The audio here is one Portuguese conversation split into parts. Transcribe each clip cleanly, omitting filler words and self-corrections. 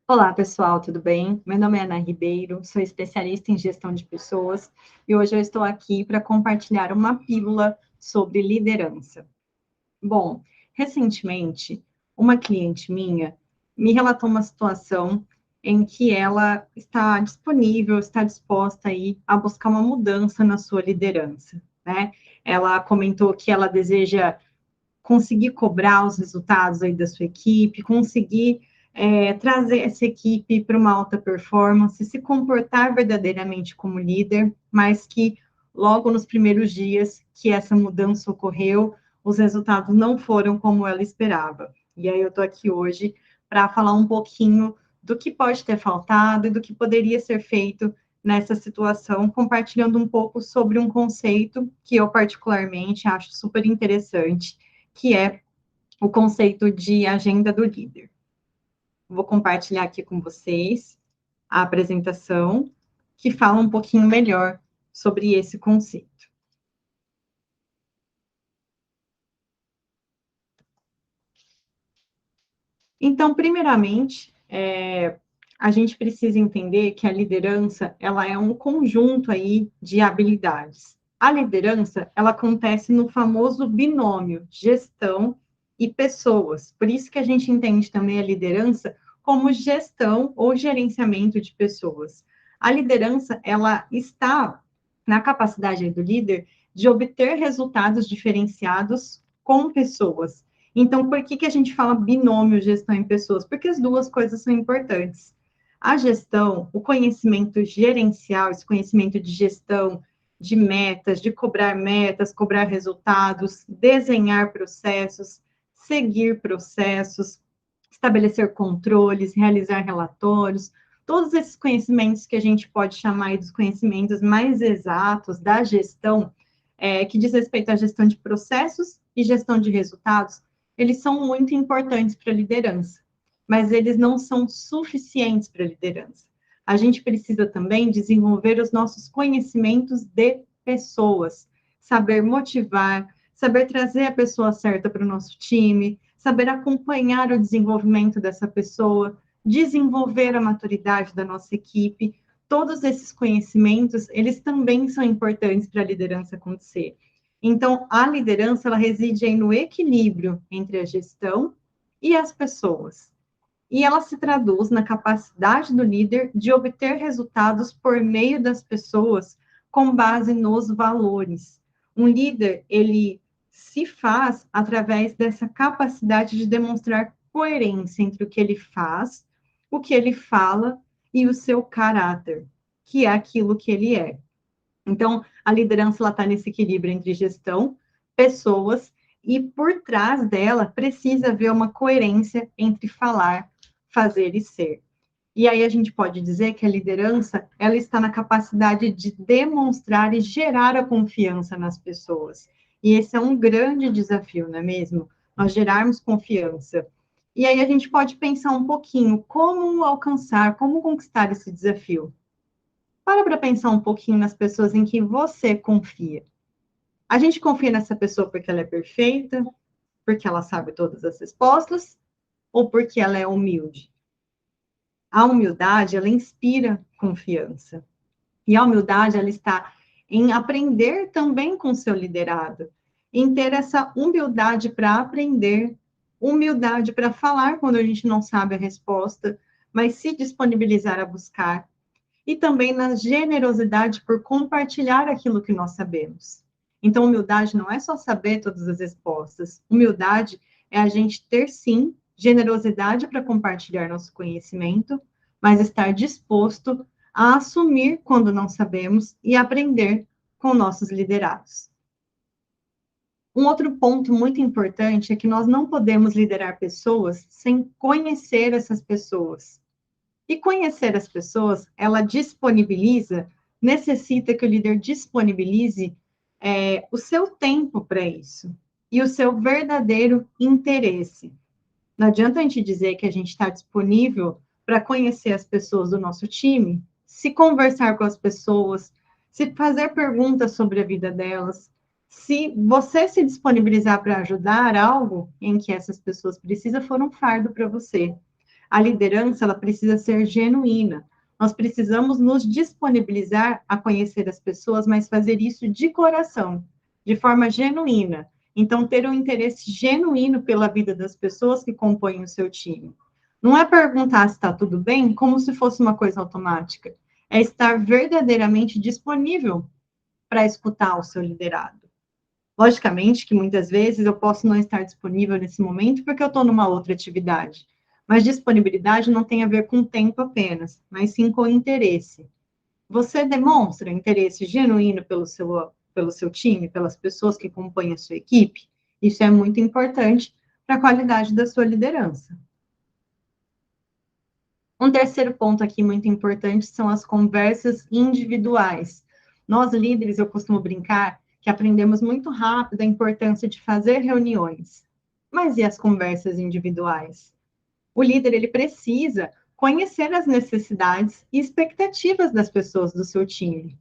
Olá, pessoal, tudo bem? Meu nome é Ana Ribeiro, sou especialista em gestão de pessoas e hoje eu estou aqui para compartilhar uma pílula sobre liderança. Bom, recentemente, uma cliente minha me relatou uma situação em que ela está disponível, está disposta aí a buscar uma mudança na sua liderança, né? Ela comentou que ela deseja conseguir cobrar os resultados aí da sua equipe, conseguir trazer essa equipe para uma alta performance, se comportar verdadeiramente como líder, mas que logo nos primeiros dias que essa mudança ocorreu, os resultados não foram como ela esperava. E aí eu estou aqui hoje para falar um pouquinho do que pode ter faltado e do que poderia ser feito nessa situação, compartilhando um pouco sobre um conceito que eu particularmente acho super interessante, que é o conceito de agenda do líder. Vou compartilhar aqui com vocês a apresentação que fala um pouquinho melhor sobre esse conceito. Então, primeiramente, a gente precisa entender que a liderança, ela é um conjunto aí de habilidades. A liderança, ela acontece no famoso binômio gestão e pessoas. Por isso que a gente entende também a liderança como gestão ou gerenciamento de pessoas. A liderança, ela está na capacidade do líder de obter resultados diferenciados com pessoas. Então, por que a gente fala binômio gestão em pessoas? Porque as duas coisas são importantes. A gestão, o conhecimento gerencial, esse conhecimento de gestão, de metas, de metas, cobrar resultados, desenhar processos, seguir processos, estabelecer controles, realizar relatórios, todos esses conhecimentos que a gente pode chamar dos conhecimentos mais exatos da gestão, que diz respeito à gestão de processos e gestão de resultados, eles são muito importantes para a liderança, mas eles não são suficientes para a liderança. A gente precisa também desenvolver os nossos conhecimentos de pessoas, saber motivar, saber trazer a pessoa certa para o nosso time, saber acompanhar o desenvolvimento dessa pessoa, desenvolver a maturidade da nossa equipe. Todos esses conhecimentos, eles também são importantes para a liderança acontecer. Então, a liderança, ela reside aí no equilíbrio entre a gestão e as pessoas. E ela se traduz na capacidade do líder de obter resultados por meio das pessoas com base nos valores. Um líder, ele se faz através dessa capacidade de demonstrar coerência entre o que ele faz, o que ele fala e o seu caráter, que é aquilo que ele é. Então, a liderança está nesse equilíbrio entre gestão, pessoas, e por trás dela precisa haver uma coerência entre falar, fazer e ser. E aí a gente pode dizer que a liderança, ela está na capacidade de demonstrar e gerar a confiança nas pessoas. E esse é um grande desafio, não é mesmo? Nós gerarmos confiança. E aí a gente pode pensar um pouquinho como alcançar, como conquistar esse desafio. Para pensar um pouquinho nas pessoas em que você confia. A gente confia nessa pessoa porque ela é perfeita, porque ela sabe todas as respostas, ou porque ela é humilde? A humildade, ela inspira confiança. E a humildade, ela está em aprender também com o seu liderado, em ter essa humildade para aprender, humildade para falar quando a gente não sabe a resposta, mas se disponibilizar a buscar, e também na generosidade por compartilhar aquilo que nós sabemos. Então, humildade não é só saber todas as respostas. Humildade é a gente ter, sim, generosidade para compartilhar nosso conhecimento, mas estar disposto a assumir quando não sabemos e aprender com nossos liderados. Um outro ponto muito importante é que nós não podemos liderar pessoas sem conhecer essas pessoas. E conhecer as pessoas, ela disponibiliza, necessita que o líder disponibilize o seu tempo para isso e o seu verdadeiro interesse. Não adianta a gente dizer que a gente está disponível para conhecer as pessoas do nosso time, se conversar com as pessoas, se fazer perguntas sobre a vida delas, se você se disponibilizar para ajudar algo em que essas pessoas precisam, for um fardo para você. A liderança, ela precisa ser genuína. Nós precisamos nos disponibilizar a conhecer as pessoas, mas fazer isso de coração, de forma genuína. Então, ter um interesse genuíno pela vida das pessoas que compõem o seu time. Não é perguntar se está tudo bem como se fosse uma coisa automática. É estar verdadeiramente disponível para escutar o seu liderado. Logicamente que muitas vezes eu posso não estar disponível nesse momento porque eu estou numa outra atividade. Mas disponibilidade não tem a ver com tempo apenas, mas sim com interesse. Você demonstra interesse genuíno pelo seu time, pelas pessoas que compõem a sua equipe? Isso é muito importante para a qualidade da sua liderança. Um terceiro ponto aqui muito importante são as conversas individuais. Nós, líderes, eu costumo brincar que aprendemos muito rápido a importância de fazer reuniões. Mas e as conversas individuais? O líder, ele precisa conhecer as necessidades e expectativas das pessoas do seu time.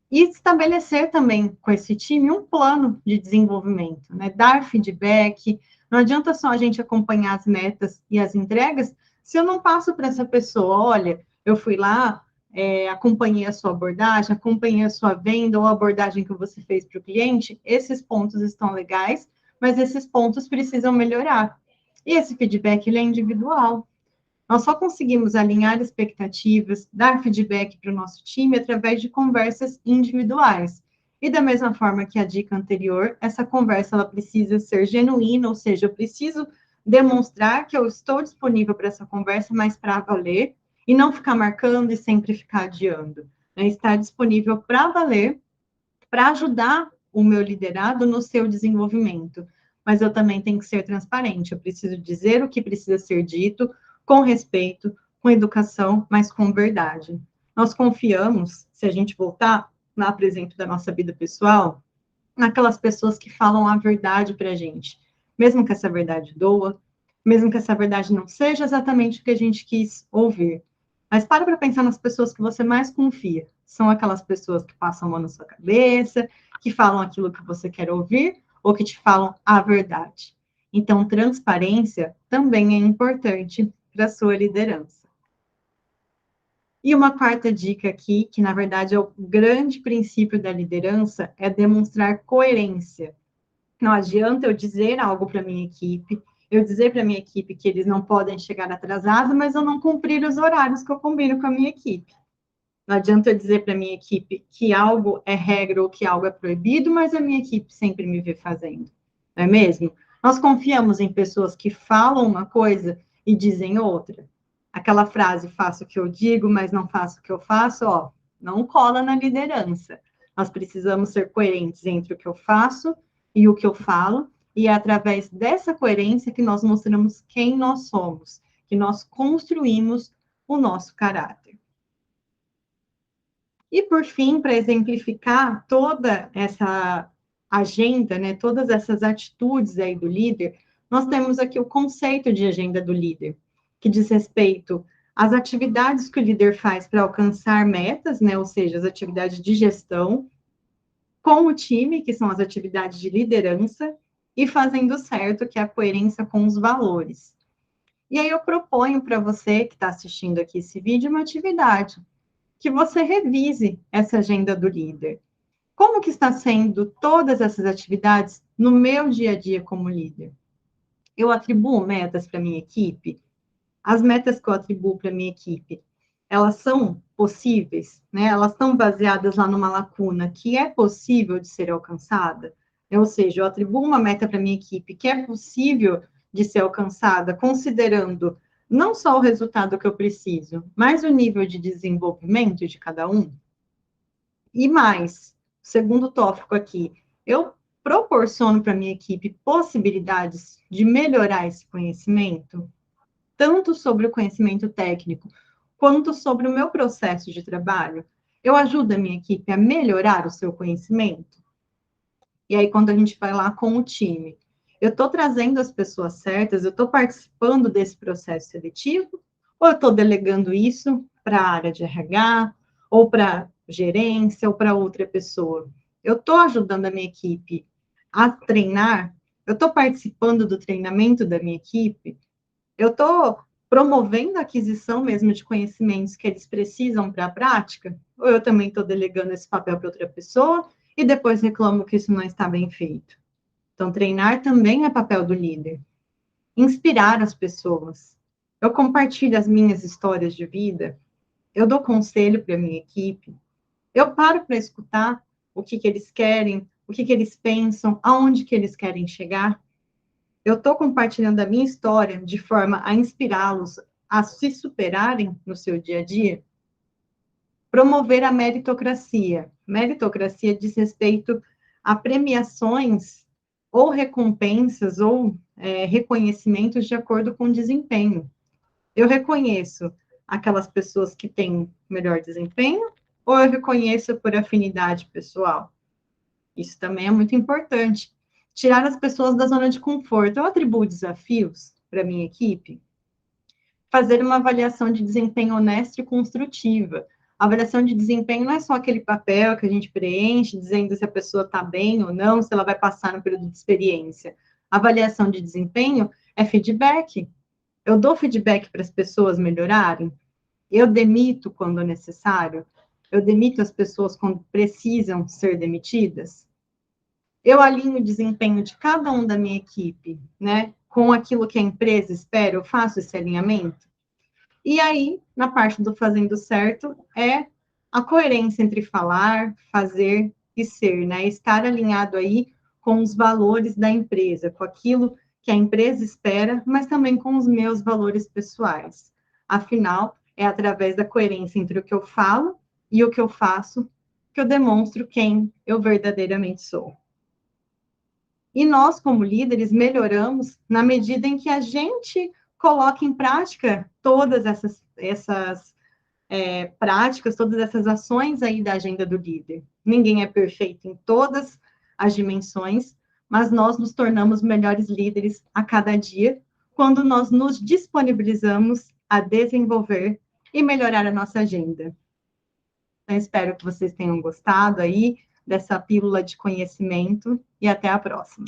E estabelecer também com esse time um plano de desenvolvimento, né? Dar feedback. Não adianta só a gente acompanhar as metas e as entregas se eu não passo para essa pessoa, olha, eu fui lá, acompanhei a sua abordagem, acompanhei a sua venda ou a abordagem que você fez para o cliente, esses pontos estão legais, mas esses pontos precisam melhorar. E esse feedback, ele é individual. Nós só conseguimos alinhar expectativas, dar feedback para o nosso time através de conversas individuais. E da mesma forma que a dica anterior, essa conversa ela precisa ser genuína, ou seja, eu preciso demonstrar que eu estou disponível para essa conversa, mas para valer, e não ficar marcando e sempre ficar adiando. Né? Estar disponível para valer, para ajudar o meu liderado no seu desenvolvimento. Mas eu também tenho que ser transparente, eu preciso dizer o que precisa ser dito, com respeito, com educação, mas com verdade. Nós confiamos, se a gente voltar lá para o exemplo da nossa vida pessoal, naquelas pessoas que falam a verdade para a gente, mesmo que essa verdade doa, mesmo que essa verdade não seja exatamente o que a gente quis ouvir. Mas para pensar nas pessoas que você mais confia. São aquelas pessoas que passam a mão na sua cabeça, que falam aquilo que você quer ouvir, ou que te falam a verdade. Então, transparência também é importante para a sua liderança. E uma quarta dica aqui, que na verdade é o grande princípio da liderança, é demonstrar coerência. Não adianta eu dizer algo para minha equipe, eu dizer para minha equipe que eles não podem chegar atrasados, mas eu não cumprir os horários que eu combino com a minha equipe. Não adianta eu dizer para minha equipe que algo é regra ou que algo é proibido, mas a minha equipe sempre me vê fazendo. Não é mesmo? Nós confiamos em pessoas que falam uma coisa e dizem outra. Aquela frase, faço o que eu digo, mas não faço o que eu faço, ó, não cola na liderança. Nós precisamos ser coerentes entre o que eu faço e o que eu falo, e é através dessa coerência que nós mostramos quem nós somos, que nós construímos o nosso caráter. E, por fim, para exemplificar toda essa agenda, né, todas essas atitudes aí do líder, nós temos aqui o conceito de agenda do líder, que diz respeito às atividades que o líder faz para alcançar metas, né, ou seja, as atividades de gestão, com o time, que são as atividades de liderança, e fazendo certo, que é a coerência com os valores. E aí eu proponho para você que está assistindo aqui esse vídeo uma atividade que você revise essa agenda do líder. Como que está sendo todas essas atividades no meu dia a dia como líder? Eu atribuo metas para minha equipe? As metas que eu atribuo para minha equipe, elas são possíveis, né? Elas estão baseadas lá numa lacuna que é possível de ser alcançada? Ou seja, eu atribuo uma meta para minha equipe que é possível de ser alcançada, considerando não só o resultado que eu preciso, mas o nível de desenvolvimento de cada um. E mais, segundo tópico aqui, eu proporciono para minha equipe possibilidades de melhorar esse conhecimento, tanto sobre o conhecimento técnico, quanto sobre o meu processo de trabalho. Eu ajudo a minha equipe a melhorar o seu conhecimento. E aí, quando a gente vai lá com o time, eu estou trazendo as pessoas certas, eu estou participando desse processo seletivo, ou eu estou delegando isso para a área de RH, ou para gerência, ou para outra pessoa? Eu estou ajudando a minha equipe a treinar? Eu estou participando do treinamento da minha equipe? Eu estou promovendo a aquisição mesmo de conhecimentos que eles precisam para a prática, ou eu também estou delegando esse papel para outra pessoa e depois reclamo que isso não está bem feito. Então, treinar também é papel do líder. Inspirar as pessoas. Eu compartilho as minhas histórias de vida, eu dou conselho para a minha equipe, eu paro para escutar o que eles querem, o que eles pensam, aonde que eles querem chegar. Eu estou compartilhando a minha história de forma a inspirá-los a se superarem no seu dia a dia. Promover a meritocracia. Meritocracia diz respeito a premiações ou recompensas ou reconhecimentos de acordo com o desempenho. Eu reconheço aquelas pessoas que têm melhor desempenho ou eu reconheço por afinidade pessoal? Isso também é muito importante. Tirar as pessoas da zona de conforto. Eu atribuo desafios para a minha equipe. Fazer uma avaliação de desempenho honesta e construtiva. A avaliação de desempenho não é só aquele papel que a gente preenche, dizendo se a pessoa está bem ou não, se ela vai passar no período de experiência. A avaliação de desempenho é feedback. Eu dou feedback para as pessoas melhorarem. Eu demito quando necessário. Eu demito as pessoas quando precisam ser demitidas. Eu alinho o desempenho de cada um da minha equipe, né, com aquilo que a empresa espera, eu faço esse alinhamento. E aí, na parte do fazendo certo, é a coerência entre falar, fazer e ser, né, estar alinhado aí com os valores da empresa, com aquilo que a empresa espera, mas também com os meus valores pessoais. Afinal, é através da coerência entre o que eu falo e o que eu faço que eu demonstro quem eu verdadeiramente sou. E nós, como líderes, melhoramos na medida em que a gente coloca em prática todas essas práticas, todas essas ações aí da agenda do líder. Ninguém é perfeito em todas as dimensões, mas nós nos tornamos melhores líderes a cada dia quando nós nos disponibilizamos a desenvolver e melhorar a nossa agenda. Então, espero que vocês tenham gostado aí dessa pílula de conhecimento e até a próxima.